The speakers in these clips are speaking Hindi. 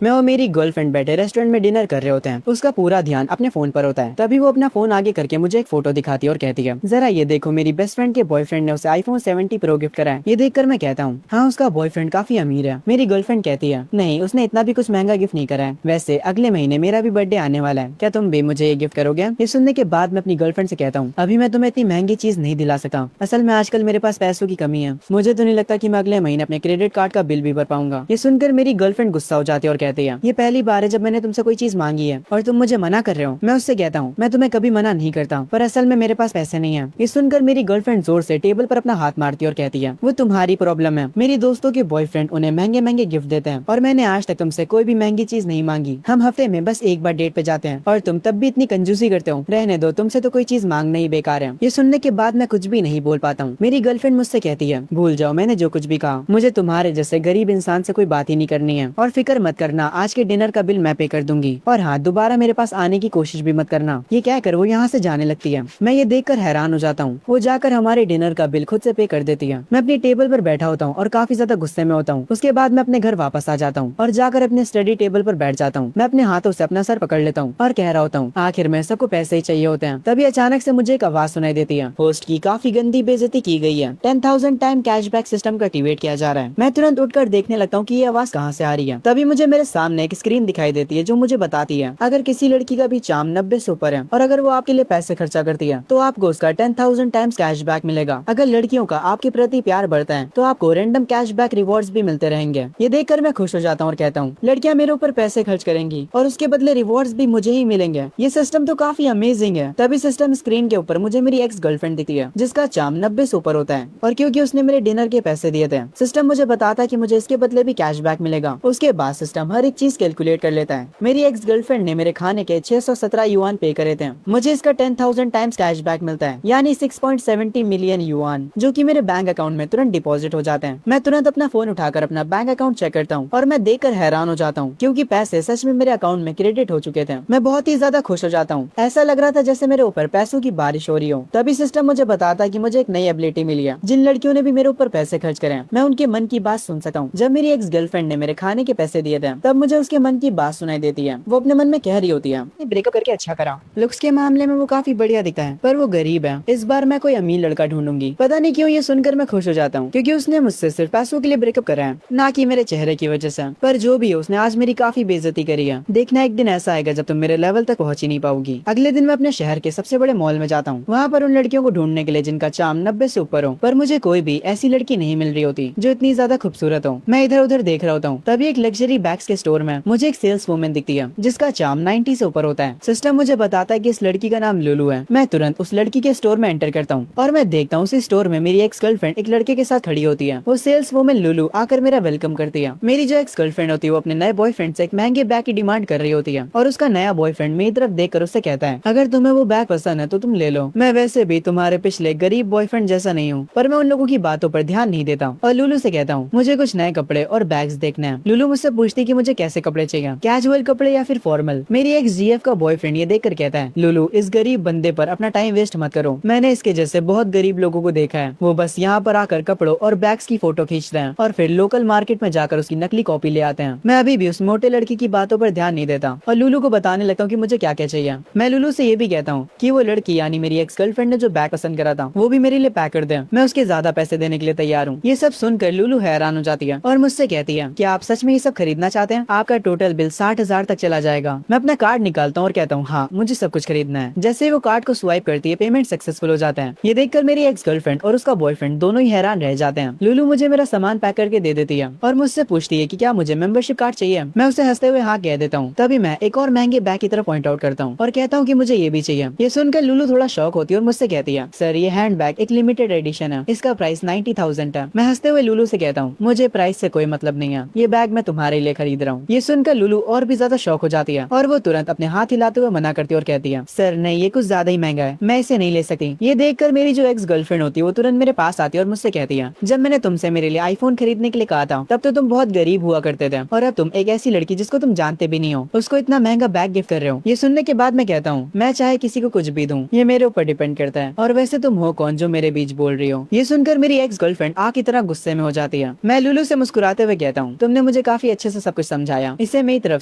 मैं और मेरी गर्लफ्रेंड बैठे रेस्टोरेंट में डिनर कर रहे होते हैं। उसका पूरा ध्यान अपने फोन पर होता है। तभी वो अपना फोन आगे करके मुझे एक फोटो दिखाती है और कहती है, जरा ये देखो, मेरी बेस्ट फ्रेंड के बॉयफ्रेंड ने उसे आईफोन 70 प्रो गिफ्ट करा है। ये देखकर मैं कहता हूँ, हाँ, उसका बॉयफ्रेंड काफी अमीर है। मेरी गर्लफ्रेंड कहती है, नहीं, उसने इतना भी कुछ महंगा गिफ्ट नहीं करा है। वैसे अगले महीने मेरा भी बर्थडे आने वाला है, क्या तुम भी मुझे ये गिफ्ट करोगे? ये सुनने के बाद मैं अपनी गर्लफ्रेंड से कहता हूँ, अभी मैं तुम्हें इतनी महंगी चीज नहीं दिला सकता। असल में आजकल मेरे पास पैसों की कमी है। मुझे तो नहीं लगता कि मैं अगले महीने अपने क्रेडिट कार्ड का बिल भी भर पाऊंगा। ये सुनकर मेरी गर्लफ्रेंड गुस्सा हो जाती है और कहती है, ये पहली बार है जब मैंने तुमसे कोई चीज मांगी है और तुम मुझे मना कर रहे हो। मैं उससे कहता हूँ, मैं तुम्हें कभी मना नहीं करता, पर असल में मेरे पास पैसे नहीं है। ये सुनकर मेरी गर्लफ्रेंड जोर से टेबल पर अपना हाथ मारती है और कहती है, वो तुम्हारी प्रॉब्लम है। मेरी दोस्तों के बॉयफ्रेंड उन्हें महंगे महंगे गिफ्ट देते हैं और मैंने आज तक तुमसे कोई भी महंगी चीज नहीं मांगी। हम हफ्ते में बस एक बार डेट पे जाते हैं और तुम तब भी इतनी कंजूसी करते हो। रहने दो, तुमसे तो कोई चीज मांगना ही बेकार है। ये सुनने के बाद मैं कुछ भी नहीं बोल पाता हूँ। मेरी गर्लफ्रेंड मुझसे कहती है, भूल जाओ मैंने जो कुछ भी कहा। मुझे तुम्हारे जैसे गरीब इंसान से कोई बात ही नहीं करनी है और फिक्र मत करना, आज के डिनर का बिल मैं पे कर दूंगी। और हाँ, दोबारा मेरे पास आने की कोशिश भी मत करना। ये कहकर वो यहाँ से जाने लगती है। मैं ये देखकर हैरान हो जाता हूँ। वो जाकर हमारे डिनर का बिल खुद से पे कर देती है। मैं अपनी टेबल पर बैठा होता हूँ और काफी ज्यादा गुस्से में होता हूँ। उसके बाद मैं अपने घर वापस आ जाता हूँ और जाकर अपने स्टडी टेबल पर बैठ जाता हूँ। मैं अपने हाथों से अपना सर पकड़ लेता हूँ और कह रहा होता हूँ, आखिर में सबको पैसे ही चाहिए होते हैं। तभी अचानक से मुझे एक आवाज सुनाई देती है, होस्ट की काफी गंदी बेइज्जती की गई है। 10,000 टाइम कैशबैक सिस्टम का एक्टिवेट किया जा रहा है। मैं तुरंत उठकर देखने लगता हूँ कि ये आवाज कहाँ से आ रही है। तभी मुझे मेरे सामने एक स्क्रीन दिखाई देती है जो मुझे बताती है, अगर किसी लड़की का भी चार्म 90 से ऊपर है और अगर वो आपके लिए पैसे खर्चा करती है तो आपको उसका 10,000 टाइम्स कैशबैक मिलेगा। अगर लड़कियों का आपके प्रति प्यार बढ़ता है तो आपको रैंडम कैशबैक रिवॉर्ड्स भी मिलते रहेंगे। ये देखकर मैं खुश हो जाता हूँ और कहता हूँ, लड़कियां मेरे ऊपर पैसे खर्च करेंगी और उसके बदले रिवॉर्ड्स भी मुझे ही मिलेंगे। ये सिस्टम तो काफी अमेजिंग है। तभी सिस्टम स्क्रीन के ऊपर मुझे मेरी एक्स गर्लफ्रेंड दिखती है जिसका चार्म 90 से ऊपर होता है और क्योंकि उसने मेरे डिनर के पैसे दिए थे, सिस्टम मुझे बताता है कि मुझे इसके बदले भी कैशबैक मिलेगा। उसके बाद सिस्टम हर एक चीज कैलकुलेट कर लेता है। मेरी एक्स गर्लफ्रेंड ने मेरे खाने के 617 युआन पे करे थे। मुझे इसका 10,000 टाइम्स कैशबैक मिलता है, यानी 6.70 मिलियन युआन, जो कि मेरे बैंक अकाउंट में तुरंत डिपॉजिट हो जाते हैं। मैं तुरंत अपना फोन उठाकर अपना बैंक अकाउंट चेक करता हूँ और मैं देखकर हैरान हो जाता हूँ क्योंकि पैसे सच में मेरे अकाउंट में क्रेडिट हो चुके थे। मैं बहुत ही ज्यादा खुश हो जाता हूँ। ऐसा लग रहा था जैसे मेरे ऊपर पैसों की बारिश हो रही हो। तभी सिस्टम मुझे बताता है कि मुझे एक नई एबिलिटी मिली है। जिन लड़कियों ने भी मेरे ऊपर पैसे खर्च करे हैं, मैं उनके मन की बात सुन सकता हूँ। जब मेरी एक्स गर्लफ्रेंड ने मेरे खाने के पैसे दिए थे तब मुझे उसके मन की बात सुनाई देती है। वो अपने मन में कह रही होती है, ब्रेकअप करके अच्छा करा। लुक्स के मामले में वो काफी बढ़िया दिखता है पर वो गरीब है। इस बार मैं कोई अमीर लड़का ढूंढूंगी। पता नहीं क्यों ये सुनकर मैं खुश हो जाता हूँ क्योंकि उसने मुझसे सिर्फ पैसों के लिए ब्रेकअप करा है, ना कि मेरे चेहरे की वजह से। पर जो भी हो, उसने आज मेरी काफी बेइज्जती करी है। देखना एक दिन ऐसा आएगा जब तुम मेरे लेवल तक पहुंच ही नहीं पाओगी। अगले दिन मैं अपने शहर के सबसे बड़े मॉल में जाता हूँ, वहाँ पर उन लड़कियों को ढूंढने के लिए जिनका चार्म 90 से ऊपर हो, पर मुझे कोई भी ऐसी लड़की नहीं मिल रही होती जो इतनी ज्यादा खूबसूरत हो। मैं इधर उधर देख रहा होता हूँ। तभी एक लग्जरी बैग्स के स्टोर में मुझे एक सेल्स वुमेन दिखती है जिसका चार्म 90 से ऊपर होता है। सिस्टम मुझे बताता है कि इस लड़की का नाम लुलू है। मैं तुरंत उस लड़की के स्टोर में एंटर करता हूँ और मैं देखता हूँ उसी स्टोर में मेरी एक्स गर्लफ्रेंड एक लड़के के साथ खड़ी होती है। वो सेल्स वुमेन लुलू आकर मेरा वेलकम करती है। मेरी जो एक्स गर्लफ्रेंड होती है वो अपने नए बॉयफ्रेंड से एक महंगे बैग की डिमांड कर रही होती है और उसका नया बॉयफ्रेंड मेरी तरफ देखकर उससे कहता है, अगर तुम्हें वो बैग पसंद है तो तुम ले लो। मैं वैसे भी तुम्हारे पिछले गरीब बॉयफ्रेंड जैसा नहीं हूँ, पर मैं उन लोगों की बातों पर ध्यान नहीं देता और लुलू से कहता हूँ, मुझे कुछ नए कपड़े और बैग्स देखने हैं। लुलू मुझसे पूछती कि मुझे कैसे कपड़े चाहिए, कैजुअल कपड़े या फिर फॉर्मल। मेरी एक्स जीएफ का बॉयफ्रेंड ये देखकर कहता है, लुलू, इस गरीब बंदे पर अपना टाइम वेस्ट मत करो। मैंने इसके जैसे बहुत गरीब लोगों को देखा है, वो बस यहाँ पर आकर कपड़ों और बैग्स की फोटो खींचते हैं और फिर लोकल मार्केट में जाकर उसकी नकली कॉपी ले आते हैं। मैं अभी भी उस मोटे लड़की की बातों पर ध्यान नहीं देता और लुलू को बताने लगता हूँ कि मुझे क्या क्या चाहिए। मैं लुलू से ये भी कहता हूँ कि वो लड़की यानी मेरी एक्स गर्लफ्रेंड ने जो बैग पसंद करा था वो भी मेरे लिए पैक कर दे। मैं उसके ज्यादा पैसे देने के लिए तैयार हूँ। ये सब सुनकर लुलू हैरान हो जाती है और मुझसे कहती है, क्या आप सच में ये सब खरीदना चाहते हैं? आपका टोटल बिल 60,000 तक चला जाएगा। मैं अपना कार्ड निकालता हूँ और कहता हूँ, हाँ, मुझे सब कुछ खरीदना है। जैसे वो कार्ड को स्वाइप करती है, पेमेंट सक्सेसफुल हो जाता है। ये देखकर मेरी एक्स गर्लफ्रेंड और उसका बॉयफ्रेंड दोनों ही हैरान रह जाते हैं। लुलू मुझे मेरा सामान पैक करके दे देती है और मुझसे पूछती है कि क्या मुझे मेंबरशिप कार्ड चाहिए। मैं उसे हंसते हुए हाँ कह देता हूँ। तभी मैं एक और महंगे बैग की तरफ पॉइंट आउट करता हूँ और कहता हूँ कि मुझे ये भी चाहिए। ये सुनकर लुलू थोड़ा शॉक होती है और मुझसे कहती है, सर, ये हैंड बैग एक लिमिटेड एडिशन है, इसका प्राइस 90,000 है। मैं हंसते हुए लुलू से कहता हूँ, मुझे प्राइस से कोई मतलब नहीं है, ये बैग मैं तुम्हारे लिए खरीद रहा हूँ। ये सुनकर लुलू और भी ज्यादा शॉक हो जाती है और वो तुरंत अपने हाथ हिलाते हुए मना करती है और कहती है, सर नहीं, ये कुछ ज्यादा ही महंगा है, मैं इसे नहीं ले सकती। ये देखकर मेरी जो एक्स गर्लफ्रेंड होती है वो तुरंत मेरे पास आती है और मुझसे कहती है, जब मैंने तुमसे मेरे लिए आईफोन खरीदने के लिए कहा था तब तो तुम बहुत गरीब हुआ करते थे और अब तुम एक ऐसी लड़की जिसको तुम जानते भी नहीं हो उसको इतना महंगा बैग गिफ्ट कर रहे हो। ये सुनने के बाद मैं कहता हूँ, मैं चाहे किसी को कुछ भी दूं, ये मेरे ऊपर डिपेंड करता है। और वैसे तुम हो कौन जो मेरे बीच बोल रही हो? ये सुनकर मेरी एक्स गर्लफ्रेंड आग की तरह गुस्से में हो जाती है। मैं लुलू से मुस्कुराते हुए कहता हूँ, तुमने मुझे काफी अच्छे से सब कुछ कुछ समझाया, इसे मेरी तरफ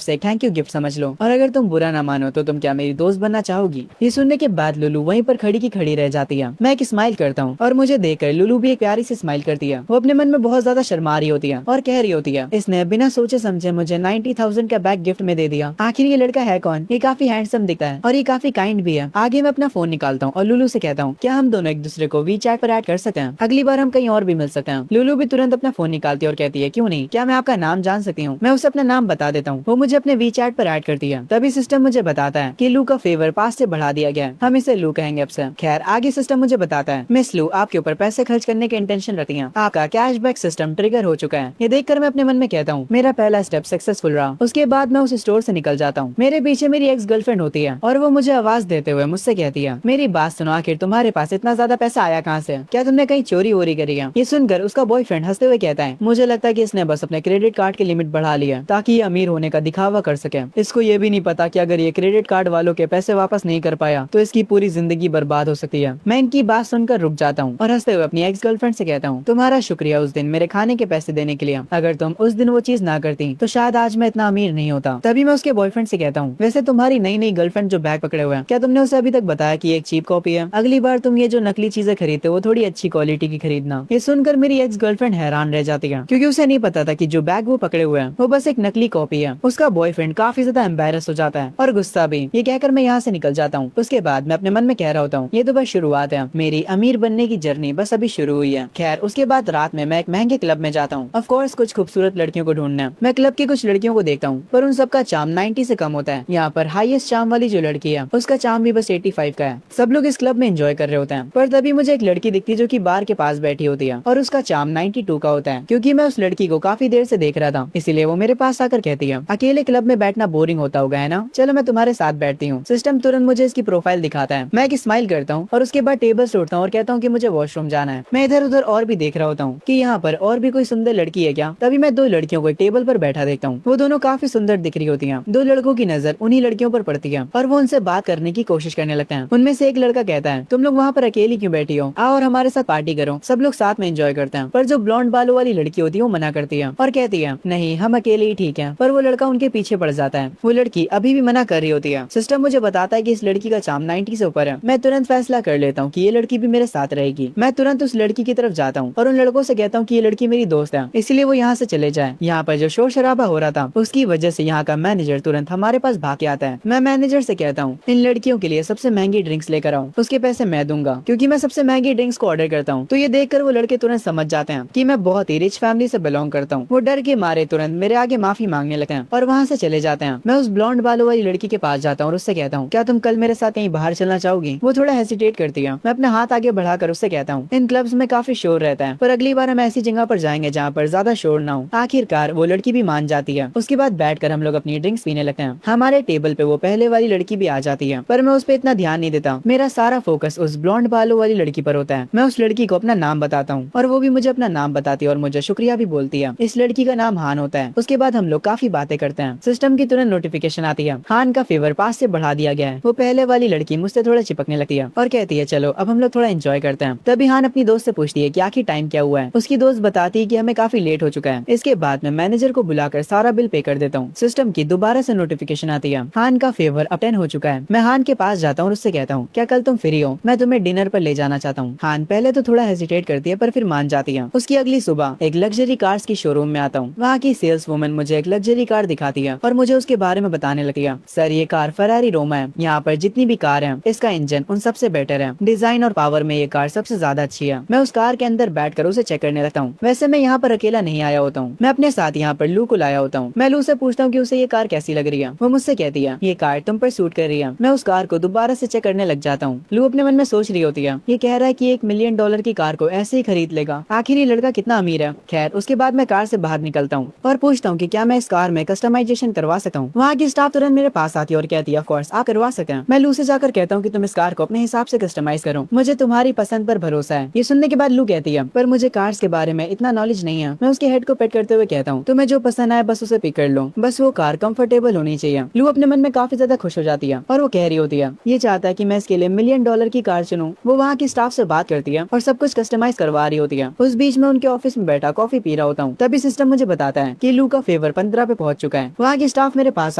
से थैंक यू गिफ्ट समझ लो, और अगर तुम बुरा ना मानो तो तुम क्या मेरी दोस्त बनना चाहोगी। ये सुनने के बाद लुलू वहीं पर खड़ी की खड़ी रह जाती है। मैं एक स्माइल करता हूँ और मुझे देखकर लुलू भी एक प्यारी सी स्माइल करती है। वो अपने मन में बहुत ज्यादा शर्मा रही होती है और कह रही होती है, इसने बिना सोचे समझे मुझे 90,000 का बैग गिफ्ट में दे दिया। आखिर ये लड़का है कौन? ये काफी हैंडसम दिखता है और ये काफी काइंड भी है। आगे मैं अपना फोन निकालता हूँ और लुलू से कहता हूँ, क्या हम दोनों एक दूसरे को वी चैट पर ऐड कर सकते हैं? अगली बार हम कहीं और भी मिल सकते हैं। लुलू भी तुरंत अपना फोन निकालती है और कहती है, क्यों नहीं, क्या मैं आपका नाम जान सकती हूँ? मैं उसे अपना नाम बता देता हूँ। वो मुझे अपने वी चैट पर ऐड करती है। तभी सिस्टम मुझे बताता है कि लू का फेवर 5 से बढ़ा दिया गया है, हम इसे लू कहेंगे अब से। खैर आगे सिस्टम मुझे बताता है, मिस लू आपके ऊपर पैसे खर्च करने की इंटेंशन रखती है, आपका कैशबैक सिस्टम ट्रिगर हो चुका है। ये देखकर मैं अपने मन में कहता हूँ, मेरा पहला स्टेप सक्सेसफुल रहा। उसके बाद मैं उस स्टोर से निकल जाता हूँ। मेरे पीछे मेरी एक्स गर्लफ्रेंड होती है और वो मुझे आवाज देते हुए मुझसे कहती है, मेरी बात सुनो, आखिर तुम्हारे पास इतना ज्यादा पैसा आया कहाँ से? क्या तुमने कहीं चोरी वोरी करी है? ये सुनकर उसका बॉयफ्रेंड हंसते हुए कहता है, मुझे लगता है कि इसने बस अपने क्रेडिट कार्ड की लिमिट बढ़ा ली है ताकि ये अमीर होने का दिखावा कर सके। इसको ये भी नहीं पता कि अगर ये क्रेडिट कार्ड वालों के पैसे वापस नहीं कर पाया तो इसकी पूरी जिंदगी बर्बाद हो सकती है। मैं इनकी बात सुनकर रुक जाता हूँ और हंसते हुए अपनी एक्स गर्लफ्रेंड से कहता हूँ, तुम्हारा शुक्रिया उस दिन मेरे खाने के पैसे देने के लिए। अगर तुम उस दिन वो चीज ना करती तो शायद आज मैं इतना अमीर नहीं होता। तभी मैं उसके बॉयफ्रेंड से कहता हूँ, वैसे तुम्हारी नई नई गर्लफ्रेंड जो बैग पकड़े हुए हैं, क्या तुमने उसे अभी तक बताया कि एक चीप कॉपी है? अगली बार तुम ये जो नकली चीजें खरीदते हो वो थोड़ी अच्छी क्वालिटी की खरीदना। ये सुनकर मेरी एक्स गर्लफ्रेंड हैरान रह जाती है क्योंकि उसे नहीं पता था कि जो बैग वो पकड़े हुए हैं वो बस एक नकली कॉपी है। उसका बॉयफ्रेंड काफी ज्यादा एम्बैरस हो जाता है और गुस्सा भी। ये कहकर मैं यहाँ से निकल जाता हूँ। उसके बाद मैं अपने मन में कह रहा होता हूँ, ये तो बस शुरुआत है, मेरी अमीर बनने की जर्नी बस अभी शुरू हुई है। खैर उसके बाद रात में मैं एक महंगे क्लब में जाता हूँ, ऑफ कोर्स कुछ खूबसूरत लड़कियों को ढूंढने। मैं क्लब की कुछ लड़कियों को देखता हूँ पर उन सबका चार्म 90 से कम होता है। यहाँ पर हाईएस्ट चार्म वाली जो लड़की है उसका चार्म भी बस 85 का है। सब लोग इस क्लब में एंजॉय कर रहे होते हैं पर तभी मुझे एक लड़की दिखती है जो कि बार के पास बैठी होती है और उसका चार्म 92 का होता है। क्योंकि मैं उस लड़की को काफी देर से देख रहा था इसीलिए वो मेरे पास आकर कहती है, अकेले क्लब में बैठना बोरिंग होता होगा है ना, चलो मैं तुम्हारे साथ बैठती हूँ। सिस्टम तुरंत मुझे इसकी प्रोफाइल दिखाता है। मैं एक स्माइल करता हूँ और उसके बाद टेबल से उठता हूँ और कहता हूँ कि मुझे वॉशरूम जाना है। मैं इधर उधर और भी देख रहा होता हूँ कि यहाँ पर और भी कोई सुंदर लड़की है क्या। तभी मैं दो लड़कियों को एक टेबल पर बैठा देखता हूँ। वो दोनों काफी सुंदर दिख रही होती हैं। दो लड़कों की नजर उन्हीं लड़कियों पर पड़ती है और वो उनसे बात करने की कोशिश करने लगते हैं। उनमें से एक लड़का कहता है, तुम लोग वहाँ पर अकेली क्यों बैठी हो, आओ और हमारे साथ पार्टी करो, सब लोग साथ में एंजॉय करते हैं। पर जो ब्लॉन्ड बालों वाली लड़की होती है वो मना करती है और कहती है, नहीं हम अकेले ही ठीक है। पर वो लड़का उनके पीछे पड़ जाता है। वो लड़की अभी भी मना कर रही होती है। सिस्टम मुझे बताता है कि इस लड़की का चार्म 90 से ऊपर है। मैं तुरंत फैसला कर लेता हूँ कि ये लड़की भी मेरे साथ रहेगी। मैं तुरंत उस लड़की की तरफ जाता हूँ और उन लड़कों से कहता हूँ कि ये लड़की मेरी दोस्त है, इसलिए वो यहाँ से चले जाए। यहाँ पर जो शोर शराबा हो रहा था उसकी वजह से यहाँ का मैनेजर तुरंत हमारे पास भाग के आता है। मैं मैनेजर से कहता हूँ, इन लड़कियों के लिए सबसे महंगी ड्रिंक्स लेकर आओ, उसके पैसे मैं दूंगा क्योंकि मैं सबसे महंगी ड्रिंक्स को ऑर्डर करता हूँ। तो ये देखकर वो लड़के तुरंत समझ जाते हैं कि मैं बहुत ही रिच फैमिली से बिलोंग करता हूँ। वो डर के मारे तुरंत मेरे आगे माफी मांगने लगते हैं और वहाँ से चले जाते हैं। मैं उस ब्लॉन्ड बालों वाली लड़की के पास जाता हूँ और उससे कहता हूँ, क्या तुम कल मेरे साथ कहीं बाहर चलना चाहोगी? वो थोड़ा हेसिटेट करती है। मैं अपना हाथ आगे बढ़ाकर उससे कहता हूँ, इन क्लब्स में काफी शोर रहता है पर अगली बार हम ऐसी जगह पर जाएंगे जहाँ पर ज्यादा शोर ना हो। आखिरकार वो लड़की भी मान जाती है। उसके बाद बैठकर हम लोग अपनी ड्रिंक्स पीने लगते हैं। हमारे टेबल पे वो पहले वाली लड़की भी आ जाती है पर मैं उस पर इतना ध्यान नहीं देता। मेरा सारा फोकस उस ब्लॉन्ड बालों वाली लड़की पर होता है। मैं उस लड़की को अपना नाम बताता हूँ और वो भी मुझे अपना नाम बताती है और मुझे शुक्रिया भी बोलती है। इस लड़की का नाम हान होता है। उसके बाद हम लोग काफी बातें करते हैं। सिस्टम की तुरंत नोटिफिकेशन आती है, हान का फेवर 5 से बढ़ा दिया गया है। वो पहले वाली लड़की मुझसे थोड़ा चिपकने लगती है और कहती है, चलो अब हम लोग थोड़ा एंजॉय करते हैं। तभी हान अपनी दोस्त से पूछती है कि आखिर टाइम क्या हुआ है। उसकी दोस्त बताती है कि हमें काफी लेट हो चुका है। इसके बाद मैं मैनेजर को बुलाकर सारा बिल पे कर देता हूँ। सिस्टम की दोबारा से नोटिफिकेशन आती है, हान का फेवर अब 10 हो चुका है। मैं हान के पास जाता हूँ और उससे कहता हूँ, क्या कल तुम फ्री हो, मैं तुम्हें डिनर पर ले जाना चाहता हूँ। हान पहले तो थोड़ा हेजिटेट करती है पर फिर मान जाती है। उसकी अगली सुबह एक लग्जरी कार्स की शोरूम में आता हूँ। वहाँ की सेल्स वुमन मुझे एक लग्जरी कार दिखाती है और मुझे उसके बारे में बताने लगती है। सर ये कार फरारी रोमा है। यहाँ पर जितनी भी कार है इसका इंजन उन सबसे बेटर है। डिजाइन और पावर में ये कार सबसे ज्यादा अच्छी है। मैं उस कार के अंदर बैठकर उसे चेक करने लगता हूँ। वैसे मैं यहाँ पर अकेला नहीं आया होता हूँ, मैं अपने साथ यहाँ पर लू को लाया होता हूँ। मैं लू से पूछता हूँ कि उसे ये कार कैसी लग रही है। वो मुझसे कहती है, ये कार तुम पर सूट कर रही है। मैं उस कार को दोबारा से चेक करने लग जाता हूँ। लू अपने मन में सोच रही होती है, ये कह रहा है कि $1 मिलियन की कार को ऐसे ही खरीद लेगा, आखिर ये लड़का कितना अमीर है। खैर उसके बाद मैं कार से बाहर निकलता हूँ और पूछता हूँ कि क्या मैं इस कार में कस्टमाइजेशन करवा सकता हूँ। वहाँ की स्टाफ तुरंत मेरे पास आती है और कहती है, ऑफ कोर्स आप करवा सकते हैं। मैं लू से जाकर कहता हूँ कि तुम इस कार को अपने हिसाब से कस्टमाइज करो, मुझे तुम्हारी पसंद पर भरोसा है। ये सुनने के बाद लू कहती है, पर मुझे कार्स के बारे में इतना नॉलेज नहीं है। मैं उसके हेड को पेट करते हुए कहता हूँ, तुम्हें जो पसंद आए बस उसे पिक कर लो, बस वो कार कंफर्टेबल होनी चाहिए। लू अपने मन में काफी ज्यादा खुश हो जाती है और वो कह रही होती है, ये चाहता है कि मैं इसके लिए $1 मिलियन की कार चुनूं। वो वहाँ की स्टाफ से बात करती है और सब कुछ कस्टमाइज करवा रही होती है। उस बीच में उनके ऑफिस में बैठा कॉफी पी रहा होता हूँ। तभी सिस्टम मुझे बताता है कि लू का फेवर 15 पे पहुंच चुका है। वहाँ की स्टाफ मेरे पास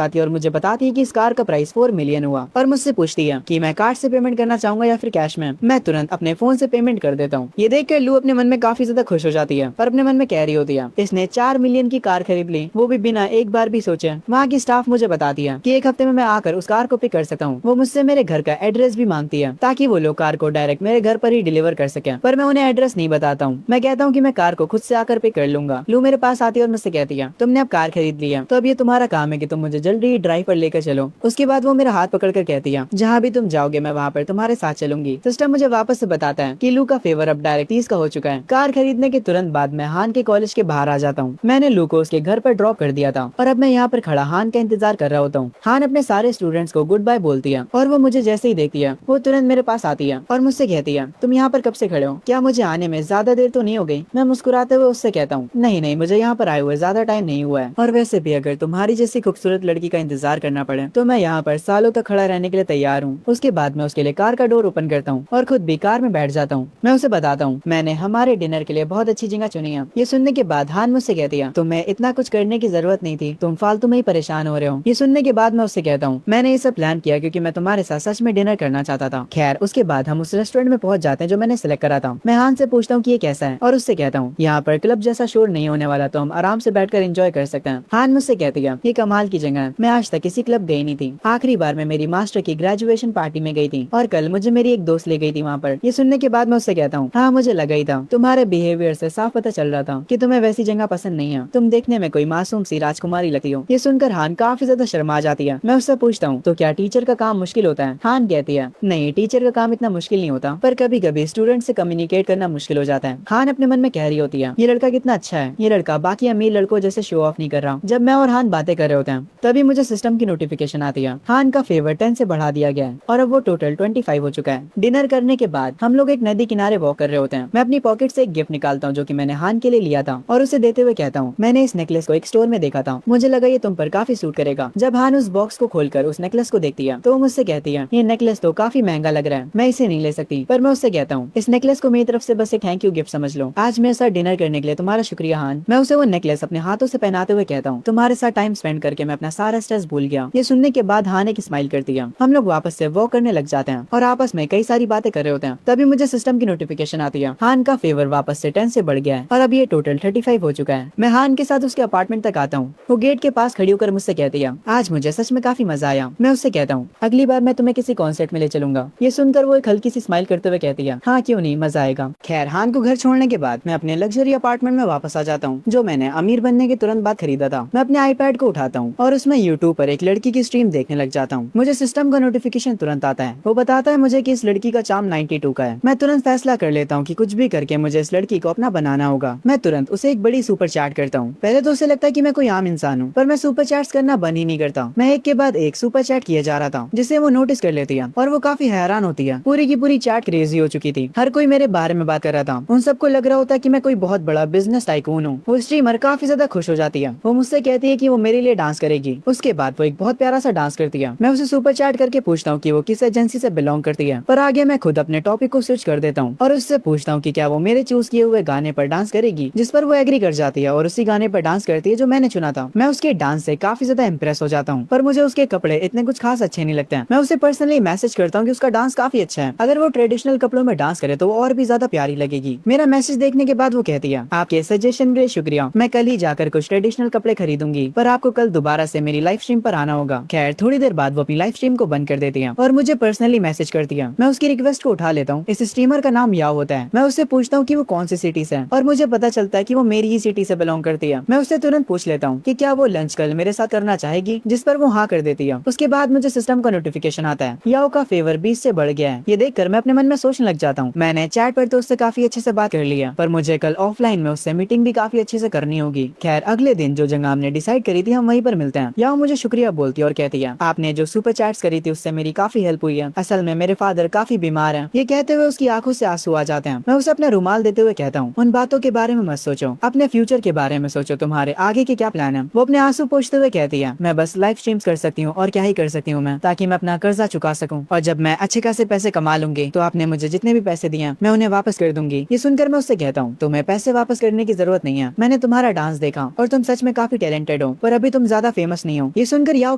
आती है और मुझे बताती है कि इस कार का प्राइस 4 मिलियन हुआ और मुझसे पूछती है कि मैं कार्ड से पेमेंट करना चाहूंगा या फिर कैश में। मैं तुरंत अपने फोन से पेमेंट कर देता हूँ। ये देख कर लू अपने मन में काफी ज्यादा खुश हो जाती है, पर अपने मन में कह रही होती है इसने 4 मिलियन की कार खरीद ली, वो भी बिना एक बार भी सोचे। वहाँ की स्टाफ मुझे बताती है कि एक हफ्ते में मैं आकर उस कार को पिक कर सकता हूँ। वो मुझसे मेरे घर का एड्रेस भी मांगती है ताकि वो लोग कार को डायरेक्ट मेरे घर पर ही डिलीवर कर सके, पर मैं उन्हें एड्रेस नहीं बताता हूँ। मैं कहता हूँ कि मैं कार को खुद से आकर पिक कर लूंगा। लू मेरे पास आती है और मुझसे कहती है तुमने अब कार खरीद ली है, तो अब ये तुम्हारा काम है कि तुम मुझे जल्दी ही ड्राइव पर लेकर चलो। उसके बाद वो मेरा हाथ पकड़कर कहती है जहाँ भी तुम जाओगे मैं वहाँ पर तुम्हारे साथ चलूंगी। सिस्टम मुझे वापस से बताता है कि लू का फेवर अब डायरेक्ट 30 का हो चुका है। कार खरीदने के तुरंत बाद मैं हान के कॉलेज के बाहर आ जाता हूँ। मैंने लू को उसके घर पर ड्रॉप कर दिया था और अब मैं यहाँ पर खड़ा हान का इंतजार कर रहा होता हूँ। हान अपने सारे स्टूडेंट्स को गुड बाय बोलती है और वो मुझे जैसे ही देखती है वो तुरंत मेरे पास आती है और मुझसे कहती है तुम यहाँ पर कब से खड़े हो, क्या मुझे आने में ज्यादा देर तो नहीं हो गई? मैं मुस्कुराते हुए उससे कहता हूँ नहीं नहीं, मुझे यहाँ पर आए हुए ज्यादा टाइम नहीं हुआ है, और वैसे भी अगर तुम्हारी जैसी खूबसूरत लड़की का इंतजार करना पड़े तो मैं यहाँ पर सालों तक खड़ा रहने के लिए तैयार हूँ। उसके बाद मैं उसके लिए कार का डोर ओपन करता हूँ और खुद भी कार में बैठ जाता हूँ। मैं उसे बताता हूँ मैंने हमारे डिनर के लिए बहुत अच्छी जगह चुनी है। ये सुनने के बाद हान मुझसे कहती है तुम्हें इतना कुछ करने की जरूरत नहीं थी, तुम फालतू में ही परेशान हो रहे हो। ये सुनने के बाद मैं उससे कहता हूँ मैंने ये सब प्लान किया क्योंकि मैं तुम्हारे साथ सच में डिनर करना चाहता था। खैर उसके बाद हम उस रेस्टोरेंट में पहुंच जाते हैं जो मैंने सिलेक्ट करा था। मैं हान से पूछता हूँ कि ये कैसा है और उससे कहता हूँ यहाँ पर क्लब जैसा शोर नहीं होने वाला, तो हम आराम से बैठकर एंजॉय कर सकते हैं। हान मुझसे कहती है ये कमाल की जगह है, मैं आज तक किसी क्लब गई नहीं थी। आखिरी बार मैं मेरी मास्टर की ग्रेजुएशन पार्टी में गई थी और कल मुझे मेरी एक दोस्त ले गई थी वहाँ पर। ये सुनने के बाद मैं उससे कहता हूँ हाँ मुझे लगा ही था, तुम्हारे बिहेवियर से साफ पता चल रहा था कि तुम्हें वैसी जगह पसंद नहीं है, तुम देखने में कोई मासूम सी राजकुमारी लगती हो। ये सुनकर हान काफी ज्यादा शर्मा जाती है। मैं उससे पूछता हूँ तो क्या टीचर का काम मुश्किल होता है? हान कहती है नहीं, टीचर का काम इतना मुश्किल नहीं होता, पर कभी कभी स्टूडेंट से कम्युनिकेट करना मुश्किल हो जाता है। हान अपने मन में कह रही होती है ये लड़का कितना अच्छा है, ये लड़का बाकी अमीर लड़कों जैसे शो ऑफ नहीं कर रहा। जब मैं और हान बातें कर रहे होते हैं तभी मुझे सिस्टम की नोटिफिकेशन आती है हान का फेवर 10 से बढ़ा दिया गया है और अब वो टोटल 25 हो चुका है। डिनर करने के बाद हम लोग एक नदी किनारे वॉक कर रहे होते हैं। मैं अपनी पॉकेट से एक गिफ्ट निकालता हूँ जो कि मैंने हान के लिए लिया था और उसे देते हुए कहता हूँ मैंने इस नेकलेस को एक स्टोर में देखा था, मुझे लगा ये तुम पर काफी सूट करेगा। जब हान उस बॉक्स को खोलकर उस नेकलेस को देखती है तो वो मुझसे कहती है ये नेकलेस तो काफी महंगा लग रहा है, मैं इसे नहीं ले सकती। पर मैं उससे कहता हूँ इस नेकलेस को मेरी तरफ से बस एक थैंक यू गिफ्ट समझ लो, आज मेरे साथ डिनर करने के लिए तुम्हारा शुक्रिया हान। मैं उसे वो नेकलेस अपने हाथों से पहनाते हुए कहता हूँ तुम्हारे साथ टाइम स्पेंड करके मैं अपना सारा स्ट्रेस भूल गया। ये सुनने के बाद हान एक स्माइल करती है। हम लोग वापस से वॉक करने लग जाते हैं और आपस में कई सारी बातें कर रहे होते हैं। तभी मुझे सिस्टम की नोटिफिकेशन आती है हान का फेवर वापस से 10 से बढ़ गया है और अब ये टोटल 35 हो चुका है। मैं हान के साथ उसके अपार्टमेंट तक आता हूँ। वो गेट के पास खड़ी होकर मुझसे कहती है आज मुझे सच में काफी मजा आया। मैं उससे कहता हूँ अगली बार मैं तुम्हें किसी कॉन्सर्ट में ले चलूंगा। ये सुनकर वो एक हल्की सी स्माइल करते हुए कहती है हाँ क्यों नहीं, मजा आएगा। खैर हान को घर छोड़ने के बाद मैं अपने लग्जरी अपार्टमेंट में वापस आ जाता हूँ जो मैंने अमीर बनने के तुरंत बाद खरीदा था। मैं अपने आईपैड को उठाता हूँ और उसमें यूट्यूब पर एक लड़की की स्ट्रीम देखने लग जाता हूँ। मुझे सिस्टम का नोटिफिकेशन तुरंत आता है। वो बताता है मुझे कि इस लड़की का चार्म 92 का है। मैं तुरंत फैसला कर लेता हूँ कि कुछ भी करके मुझे इस लड़की को अपना बनाना होगा। मैं तुरंत उसे एक बड़ी सुपर चैट करता हूँ। पहले तो उसे लगता है कि मैं कोई आम इंसान हूँ, पर मैं सुपर चैट्स करना बंद ही नहीं करता। मैं एक के बाद एक सुपर चैट किए जा रहा था जिसे वो नोटिस कर लेती है और वो काफी हैरान होती है। पूरी की पूरी चैट क्रेजी हो चुकी थी। हर कोई मेरे बारे में बात कर रहा था। उन सबको लग रहा होता है कि मैं कोई बहुत बड़ा बिजनेस टाइकून हूँ। वो स्ट्रीमर काफी ज्यादा खुश हो जाती है। वो मुझसे कहती है कि वो मेरे लिए डांस करेगी। उसके बाद वो एक बहुत प्यारा सा डांस करती है। मैं उसे सुपर चैट करके पूछता हूँ कि वो किस एजेंसी से बिलोंग करती है, पर आगे मैं खुद अपने टॉपिक को स्विच कर देता हूँ और उससे पूछता हूँ कि क्या वो मेरे चूज किए हुए गाने पर डांस करेगी, जिस पर वो एग्री कर जाती है और उसी गाने पर डांस करती है जो मैंने चुना था। मैं उसके डांस से काफी ज्यादा इम्प्रेस हो जाता हूँ, पर मुझे उसके कपड़े इतने कुछ खास अच्छे नहीं लगते हैं। मैं उसे पर्सनली मैसेज करता हूँ कि उसका डांस काफी अच्छा है, अगर वो ट्रेडिशनल कपड़ों में डांस करे तो वो और भी ज्यादा प्यारी लगेगी। मेरा मैसेज देखने के बाद वो कहती है आपके सजेशन के लिए शुक्रिया, मैं कल ही जाकर कुछ ट्रेडिशनल कपड़े खरीदूंगी, पर आपको कल दोबारा से मेरी लाइव स्ट्रीम पर आना होगा। खैर थोड़ी देर बाद वो अपनी लाइव स्ट्रीम को बंद कर देती है और मुझे पर्सनली मैसेज करती है। मैं उसकी रिक्वेस्ट को उठा लेता हूँ। इस स्ट्रीमर का नाम याओ होता है। मैं उससे पूछता हूँ कि वो कौन सी सिटी से है और मुझे पता चलता है कि वो मेरी ही सिटी से बिलोंग करती है। मैं उससे तुरंत पूछ लेता हूँ कि क्या वो लंच कल मेरे साथ करना चाहेगी, जिस पर वो हाँ कर देती है। उसके बाद मुझे सिस्टम का नोटिफिकेशन आता है याओ का फेवर 20 से बढ़ गया है। ये देखकर मैं अपने मन में सोचने लग जाता हूँ मैंने चैट पर तो उससे काफी अच्छे से बात कर लिया, पर मुझे कल ऑफलाइन में उससे मीटिंग भी काफी अच्छे से करनी होगी। खैर अगले दिन जो जगह हमने डिसाइड करी थी हम वहीं पर मिलते हैं। याओ मुझे शुक्रिया बोलती है और कहती है आपने जो सुपर चैट्स करी थी उससे मेरी काफी हेल्प हुई है। असल में मेरे फादर काफी बीमार हैं। ये कहते हुए उसकी आंखों से आंसू आ जाते हैं। मैं उसे अपना रुमाल देते हुए कहता हूँ उन बातों के बारे में मत सोचो, अपने फ्यूचर के बारे में सोचो, तुम्हारे आगे के क्या प्लान है। वो अपने आंसू पोंछते हुए कहती है मैं बस लाइव स्ट्रीम्स कर सकती हूँ और क्या ही कर सकती हूँ मैं, ताकि मैं अपना कर्जा चुका सकूँ, और जब मैं अच्छे खासे पैसे कमा लूंगी तो आपने मुझे जितने भी पैसे दिए मैं उन्हें वापस कर दूंगी। ये सुनकर मैं उससे कहता हूँ तुम्हें पैसे वापस करने की जरूरत नहीं है, मैंने तुम्हारा डांस देखा और तुम सच में काफी टैलेंटेड हो, पर अभी तुम ज्यादा फेमस नहीं हो। ये सुनकर याओ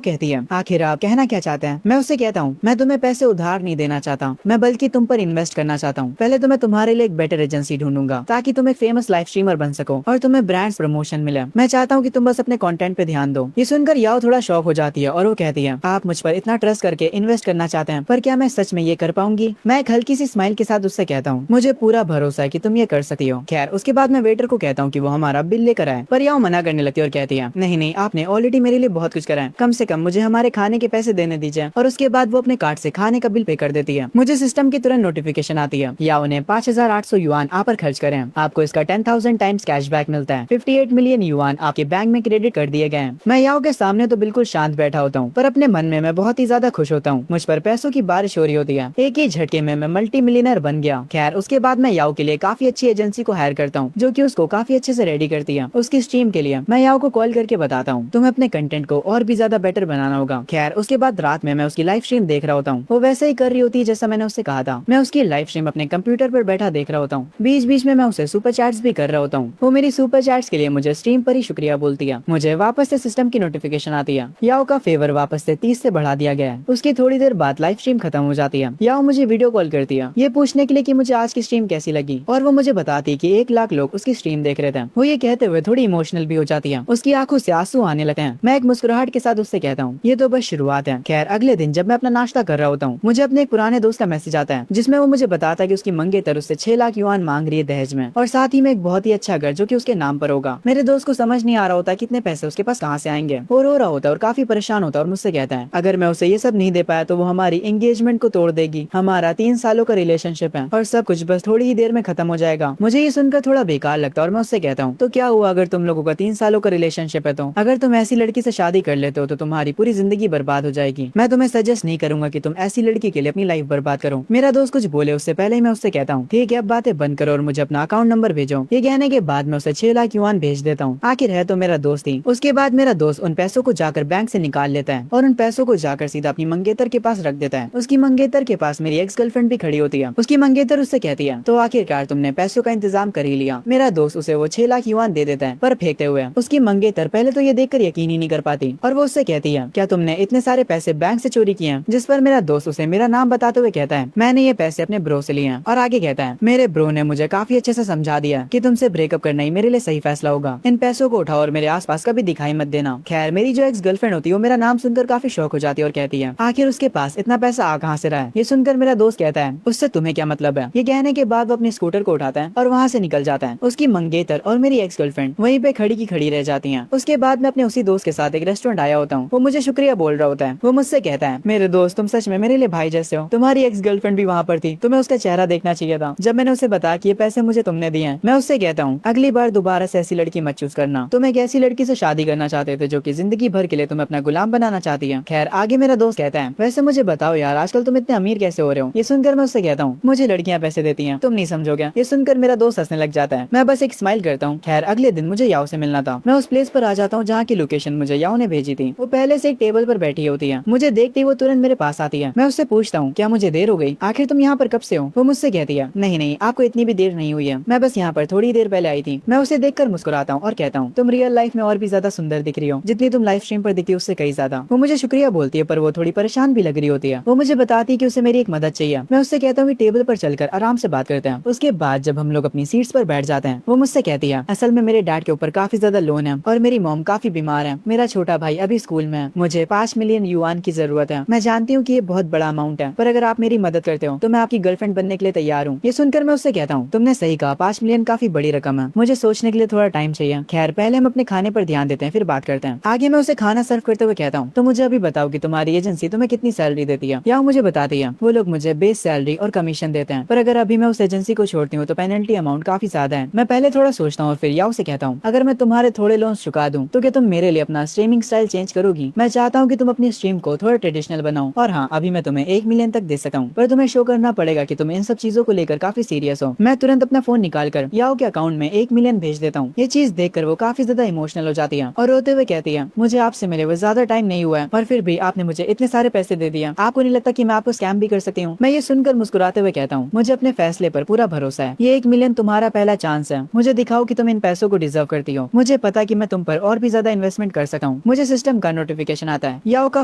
कहती है, आखिर आप कहना क्या चाहते हैं? मैं उससे कहता हूँ, मैं तुम्हें पैसे उधार नहीं देना चाहता, मैं बल्कि तुम पर इन्वेस्ट करना चाहता हूँ। पहले तो मैं तुम्हारे लिए एक बेटर एजेंसी ढूंढूंगा ताकि तुम एक फेमस लाइव स्ट्रीमर बन सको और तुम्हें ब्रांड प्रमोशन मिले। मैं चाहता हूँ कि तुम बस अपने कंटेंट पे ध्यान दो। ये सुनकर याओ थोड़ा शॉक हो जाती है और वो कहती है, आप मुझ पर इतना ट्रस्ट करके इन्वेस्ट करना चाहते हैं, पर क्या मैं सच में ये कर पाऊंगी? मैं एक हल्की सी स्माइल के साथ उससे कहता हूँ, मुझे पूरा भरोसा है कि तुम ये कर सकती हो। खैर उसके बाद मैं वेटर को कहता हूँ कि वो हमारा बिल लेकर आए, पर याओ मना करने लगती है और कहती है, नहीं नहीं, आपने ऑलरेडी मेरे लिए बहुत कुछ करा है, कम से कम मुझे हमारे खाने के पैसे देने दीजिए। और उसके बाद वो अपने कार्ड से खाने का बिल पे कर देती है। मुझे सिस्टम की तुरंत नोटिफिकेशन आती है, याओ ने 5800 युआन आप पर खर्च करें, आपको इसका 10,000 टाइम्स कैशबैक मिलता है। 58 मिलियन युआन आपके बैंक में क्रेडिट कर दिए गए हैं। मैं याओ के सामने तो बिल्कुल शांत बैठा होता हूँ, पर अपने मन में मैं बहुत ही ज्यादा खुश होता हूँ। मुझ पर पैसों की बारिश हो रही होती है। एक ही झटके में मैं मल्टी मिलियनर बन गया। खैर उसके बाद मैं याओ के लिए काफी अच्छी एजेंसी को हायर करता हूँ, जो कि उसको काफी अच्छे से रेडी करती है उसकी स्ट्रीम के लिए। मैं याओ को कॉल करके बताता हूँ, तुम्हें अपने कंटेंट को और भी ज्यादा बेटर बनाना होगा। खैर उसके बाद रात में मैं उसकी लाइव स्ट्रीम देख रहा होता हूँ। वो वैसे ही कर रही होती है जैसा मैंने उससे कहा था। मैं उसकी लाइव स्ट्रीम अपने कंप्यूटर पर बैठा देख रहा होता हूँ। बीच बीच में मैं उसे सुपर चैट्स भी कर रहा होता हूँ। वो मेरी सुपर चैट्स के लिए मुझे स्ट्रीम पर ही शुक्रिया बोलती है। मुझे वापस से सिस्टम की नोटिफिकेशन आती है, याओ का फेवर वापस से 30 से बढ़ा दिया गया है। उसकी थोड़ी देर बाद लाइव स्ट्रीम खत्म हो जाती है। याओ मुझे वीडियो कॉल करती है, ये पूछने के लिए कि मुझे आज की स्ट्रीम कैसी लगी, और वो मुझे बताती है कि 1 लाख लोग उसकी स्ट्रीम देख रहे थे। वो ये कहते हुए थोड़ी इमोशनल भी हो जाती है, उसकी आंखों से आंसू आने लगते हैं। मैं एक मुस्कुराहट के साथ उससे कहता हूँ, ये तो बस शुरुआत है। खैर अगले दिन जब मैं अपना नाश्ता कर रहा होता हूँ, मुझे अपने एक पुराने दोस्त का मैसेज आता है, जिसमें वो मुझे बताता है कि उसकी मंगेतर उससे 6 लाख युआन मांग रही है दहेज में, और साथ ही में एक बहुत ही अच्छा घर जो कि उसके नाम पर होगा। मेरे दोस्त को समझ नहीं आ रहा होता कितने पैसे उसके पास कहाँ से आएंगे। वो रो रहा होता है और काफी परेशान होता है और मुझसे कहता है, अगर मैं उसे ये सब नहीं दे पाया तो वो हमारी एंगेजमेंट को तोड़ देगी। हमारा 3 सालों का रिलेशनशिप है और सब कुछ बस थोड़ी ही देर में खत्म हो जाएगा। मुझे ये सुनकर थोड़ा बेकार लगता है और मैं उससे कहता हूँ, तो क्या हुआ अगर तुम लोगों का 3 सालों का रिलेशनशिप है? तो अगर तुम ऐसी लड़की से शादी कर लेते हो तो तुम्हारी पूरी जिंदगी बर्बाद हो जाएगी। मैं तुम्हें सजेस्ट नहीं करूंगा कि तुम ऐसी लड़की के लिए अपनी लाइफ बर्बाद करो। मेरा दोस्त कुछ बोले उससे पहले ही मैं उससे कहता हूँ, ठीक है अब बातें बंद करो और मुझे अपना अकाउंट नंबर भेजो। ये कहने के बाद मैं उसे 6 लाख युआन भेज देता हूँ। आखिर है तो मेरा दोस्त ही। उसके बाद मेरा दोस्त उन पैसों को जाकर बैंक से निकाल लेता है और उन पैसों को जाकर सीधा अपनी मंगेतर के पास रख देता है। उसकी मंगेतर के पास मेरी एक्स गर्लफ्रेंड भी खड़ी होती है। उसकी मंगेतर उससे कहती है, तो आखिरकार तुमने पैसों का इंतजाम कर ही लिया। मेरा दोस्त उसे वो 6 लाख युआन दे देता है, पर फेंकते हुए। उसकी मंगेतर पहले तो ये देखकर यकीन ही नहीं कर पाती और वो उससे कहती है, क्या तुमने इतने सारे पैसे बैंक से चोरी किए हैं? जिस पर मेरा दोस्त उसे मेरा नाम बताते हुए कहता है, मैंने ये पैसे अपने ब्रो से लिए हैं। और आगे कहता है, मेरे ब्रो ने मुझे काफी अच्छे से समझा दिया कि तुमसे ब्रेकअप करना ही मेरे लिए सही फैसला होगा। इन पैसों को उठाओ और मेरे आसपास कभी दिखाई मत देना। खैर मेरी जो एक्स गर्लफ्रेंड होती है वो मेरा नाम सुनकर काफी शौक हो जाती है और कहती है, आखिर उसके पास इतना पैसा आ कहाँ से रहा है? ये सुनकर मेरा दोस्त कहता है, उससे तुम्हें क्या मतलब है? ये कहने के बाद वो अपनी स्कूटर को उठाता है और वहाँ से निकल जाता है। उसकी मंगेतर और मेरी एक्स गर्लफ्रेंड वहीं पे खड़ी की खड़ी रह जाती हैं। उसके बाद मैं अपने उसी दोस्त के साथ एक रेस्टोरेंट आया होता हूँ। वो मुझे शुक्रिया बोल रहा होता है। वो मुझसे कहता है, मेरे दोस्त तुम सच में मेरे लिए भाई जैसे हो। तुम्हारी एक्स गर्लफ्रेंड भी वहाँ पर थी, तुम्हें उसका चेहरा देखना चाहिए था। जब मैंने उसे बताया कि ये पैसे मुझे तुमने दिए हैं, मैं उससे कहता हूँ, अगली बार दोबारा से ऐसी लड़की मत चूज करना। तुम एक ऐसी लड़की से शादी करना चाहते थे जो कि जिंदगी भर के लिए तुम्हें अपना गुलाम बनाना चाहती है। खैर आगे मेरा दोस्त कहता है, वैसे मुझे बताओ यार आजकल तुम इतने अमीर कैसे हो रहे हो? ये सुनकर मैं उससे कहता हूँ, मुझे लड़कियां पैसे देती हैं, तुम नहीं समझोगे। ये सुनकर मेरा दोस्त हंसने लग जाता है। मैं बस एक स्माइल करता हूँ। खैर अगले दिन मुझे याओ से मिलना था। मैं उस प्लेस पर आ जाता हूँ जहाँ की लोकेशन मुझे याओ ने भेजी थी। वो पहले से एक टेबल पर बैठी होती है। मुझे देखते ही वो तुरंत मेरे पास आती है। मैं उससे पूछता हूँ, क्या मुझे देर हो गई? आखिर तुम यहाँ पर कब से हो? वो मुझसे कहती है, नहीं नहीं आपको इतनी भी देर नहीं हुई है, मैं बस यहाँ पर थोड़ी देर पहले आई थी। मैं उसे देखकर मुस्कुराता हूँ और कहता हूँ, तुम रियल लाइफ में और भी ज्यादा सुंदर दिख रही हो, जितनी तुम लाइव स्ट्रीम पर दिखती हो उससे कई ज्यादा। वो मुझे शुक्रिया बोलती है पर वो थोड़ी परेशान भी लग रही होती है। वो मुझे बताती है कि उसे मेरी एक मदद चाहिए। मैं उससे कहता हूँ कि टेबल पर चलकर आराम से बात करते हैं। उसके बाद जब हम लोग अपनी सीट्स पर बैठ जाते हैं, वो मुझसे कहती है, असल में मेरे डैड के ऊपर काफी ज्यादा लोन है और मेरी मॉम काफी बीमार है। मेरा छोटा भाई अभी स्कूल में है। मुझे 5 मिलियन युआन की जरूरत है। मैं जानती हूँ कि ये बहुत बड़ा अमाउंट है, पर अगर आप मेरी मदद करते हो तो मैं आपकी गर्लफ्रेंड बनने के लिए तैयार हूँ। ये सुनकर मैं उससे कहता हूँ, तुमने सही कहा, 5 मिलियन काफी बड़ी रकम है, मुझे सोचने के लिए थोड़ा टाइम चाहिए। खैर पहले हम अपने खाने पर ध्यान देते हैं, फिर बात करते हैं। आगे मैं उसे खाना सर्व करते हुए कहता हूँ, तो मुझे अभी बताओ कि तुम्हारी एजेंसी तुम्हें कितनी सैलरी देती है? या मुझे बताती है, वो लोग मुझे बेस सैलरी और कमीशन देते हैं, पर अगर अभी मैं उस एजेंसी को छोड़ती हूँ तो पेनल्टी अमाउंट काफी ज्यादा है। मैं पहले थोड़ा सोचता हूँ और फिर याओ से कहता हूँ, अगर मैं तुम्हारे थोड़े लोन चुका दूं तो क्या तुम मेरे लिए अपना स्ट्रीमिंग स्टाइल चेंज करोगी? मैं चाहता हूँ कि तुम अपनी स्ट्रीम को थोड़ा ट्रेडिशनल बनाओ, और हाँ अभी मैं तुम्हें 1 मिलियन तक दे सकता हूँ, पर तुम्हें शो करना पड़ेगा कि तुम इन सब चीजों को लेकर काफी सीरियस हो। मैं तुरंत अपना फोन निकाल कर याओ के अकाउंट में 1 मिलियन भेज देता हूँ। ये चीज देखकर वो काफी ज्यादा इमोशनल हो जाती है और रोते हुए कहती है, मुझे आपसे मिले हुए ज्यादा टाइम नहीं हुआ है और फिर भी आपने मुझे इतने सारे पैसे दे दिए, आपको नहीं लगता कि मैं आपको स्कैम भी कर सकती हूँ? मैं ये सुनकर मुस्कुराते हुए कहता हूँ, मुझे अपने फैसले पर पूरा भरोसा है। ये 1 मिलियन तुम्हारा पहला चांस है, मुझे दिखाओ कि तुम इन पैसों को डिजर्व करती हो। मुझे मुझे पता कि मैं तुम पर और भी ज्यादा इन्वेस्टमेंट कर सकता हूँ। मुझे सिस्टम का नोटिफिकेशन आता है, याओ का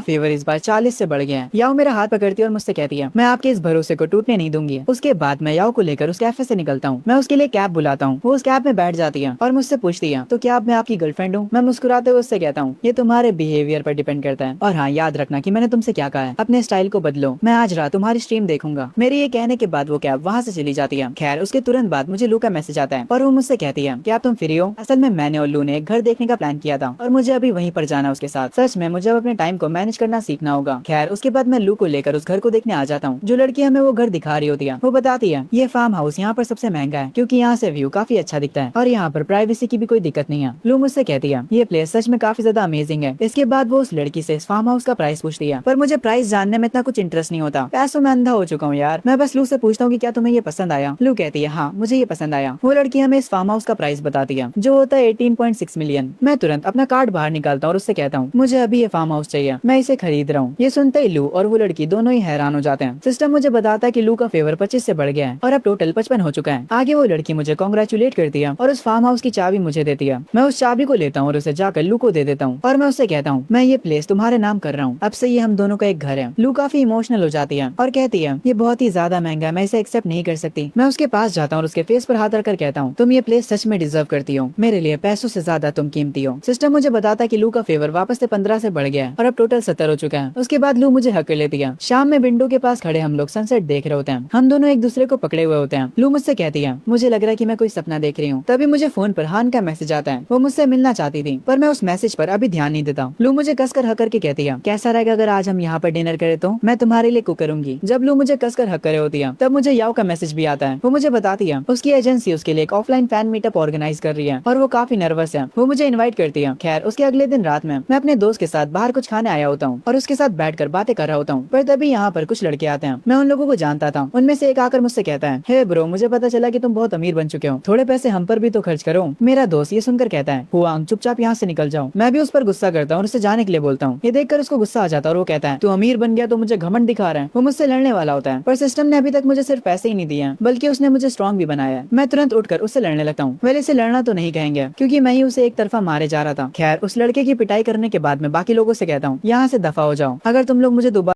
फेवर इस बार 40 से बढ़ गया है। याओ मेरा हाथ पकड़ती है और मुझसे कहती है मैं आपके इस भरोसे को टूटने नहीं दूंगी। उसके बाद मैं याओ को लेकर उस कैफे से निकलता हूँ। मैं उसके लिए कैब बुलाता हूँ, वो उस कैब में बैठ जाती है और मुझसे पूछती है तो क्या अब मैं आपकी गर्लफ्रेंड हूँ। मैं मुस्कुराते हुए उससे कहता हूँ ये तुम्हारे बिहेवियर पर डिपेंड करता है, और हाँ याद रखना कि मैंने तुमसे क्या कहा है, अपने स्टाइल को बदलो, मैं आज रात तुम्हारी स्ट्रीम देखूंगा। मेरे ये कहने के बाद वो कैब वहाँ से चली जाती है। खैर उसके तुरंत बाद मुझे लू का मैसेज आता है और वो मुझसे कहती है क्या तुम फ्री हो। असल में मैंने और लू ने एक घर देखने का प्लान किया था और मुझे अभी वहीं पर जाना उसके साथ। सच में मुझे अब अपने टाइम को मैनेज करना सीखना होगा। खैर उसके बाद मैं लू को लेकर उस घर को देखने आ जाता हूँ। जो लड़की हमें वो घर दिखा रही होती है वो बताती है ये फार्म हाउस यहाँ पर सबसे महंगा है क्योंकि यहाँ से व्यू काफी अच्छा दिखता है और यहाँ पर प्राइवेसी की भी कोई दिक्कत नहीं है। लू मुझसे कहती है ये प्लेस सच में काफी ज्यादा अमेजिंग है। इसके बाद वो उस लड़की से इस फार्म हाउस का प्राइस पूछती है, पर मुझे प्राइस जानने में इतना कुछ इंटरेस्ट नहीं होता, पैसों में अंधा हो चुका हूँ यार। मैं बस लू से पूछता हूँ कि क्या तुम्हें ये पसंद आया। लू कहती है हाँ मुझे ये पसंद आया। वो लड़की हमें इस फार्म हाउस का प्राइस बताती है जो होता है 18.6 मिलियन। मैं तुरंत अपना कार्ड बाहर निकालता हूँ और उससे कहता हूँ मुझे अभी ये फार्म हाउस चाहिए, मैं इसे खरीद रहा हूँ। ये सुनते ही लू और वो लड़की दोनों ही हैरान हो जाते हैं। सिस्टम मुझे बताता है कि लू का फेवर 25 से बढ़ गया है और अब टोटल 55 हो चुका है। आगे वो लड़की मुझे कॉन्ग्रेचुलेट करती है और उस फार्म हाउस की चाबी मुझे देती है। मैं उस चाबी को लेता हूँ और उसे जाकर लू को दे देता हूँ और मैं उससे कहता हूँ मैं ये प्लेस तुम्हारे नाम कर रहा हूँ, अब से ये हम दोनों का एक घर है। लू काफी इमोशनल हो जाती है और कहती है ये बहुत ही ज्यादा महंगा है, मैं इसे एक्सेप्ट नहीं कर सकती। मैं उसके पास जाता हूँ और उसके फेस पर हाथ रखकर कहता हूँ तुम ये प्लेस सच में डिजर्व करती हो, मेरे लिए पैसों से ज्यादा तुम कीमती हो। सिस्टम मुझे बताता है कि लू का फेवर वापस से 15 से बढ़ गया है और अब टोटल 70 हो चुका है। उसके बाद लू मुझे हक कर लेती है। शाम में विंडो के पास खड़े हम लोग सनसेट देख रहे होते हैं। हम दोनों एक दूसरे को पकड़े हुए होते हैं। लू मुझसे कहती है मुझे लग रहा है कि मैं कोई सपना देख रही हूँ। तभी मुझे फोन पर हान का मैसेज आता है, वो मुझसे मिलना चाहती थी पर मैं उस मैसेज पर अभी ध्यान नहीं देता। लू मुझे कसकर हक करके कहती है कैसा रहेगा अगर आज हम यहाँ पर डिनर करें, तो मैं तुम्हारे लिए कुक करूंगी। जब लू मुझे कसकर हक करे होती है तब मुझे याओ का मैसेज भी आता है। वो मुझे बताती है उसकी एजेंसी उसके लिए एक ऑफलाइन फैन मीटअप ऑर्गेनाइज कर रही है और वो काफी नर्वस है। वो मुझे इन्वाइट करती है। खैर उसके अगले दिन रात में मैं अपने दोस्त के साथ बाहर कुछ खाने आया होता हूँ और उसके साथ बैठकर बातें कर रहा होता हूँ, पर तभी यहाँ पर कुछ लड़के आते हैं। मैं उन लोगों को जानता था। उनमें से एक आकर मुझसे कहता है हे ब्रो, मुझे पता चला कि तुम बहुत अमीर बन चुके हो, थोड़े पैसे हम पर भी तो खर्च करो। मेरा दोस्त ये सुनकर कहता है हुआंग चुपचाप यहाँ से निकल जाओ। मैं भी उस पर गुस्सा करता हूँ और उसे जाने के लिए बोलता हूँ। ये देखकर उसको गुस्सा आ जाता है और वो कहता है तू अमीर बन गया तो मुझे घमंड दिखा रहा है। वो मुझसे लड़ने वाला होता है पर सिस्टम ने अभी तक मुझे सिर्फ पैसे ही नहीं दिए हैं बल्कि उसने मुझे स्ट्रॉन्ग भी बनाया है। मैं तुरंत उठकर उससे लड़ने लगता हूँ। वेल इसे लड़ना तो नहीं कहेंगे क्योंकि मैं ही उसे एक तरफा मारे जा रहा था। खैर उस लड़के की पिटाई करने के बाद मैं बाकी लोगों से कहता हूँ यहाँ से दफा हो जाओ, अगर तुम लोग मुझे दोबारा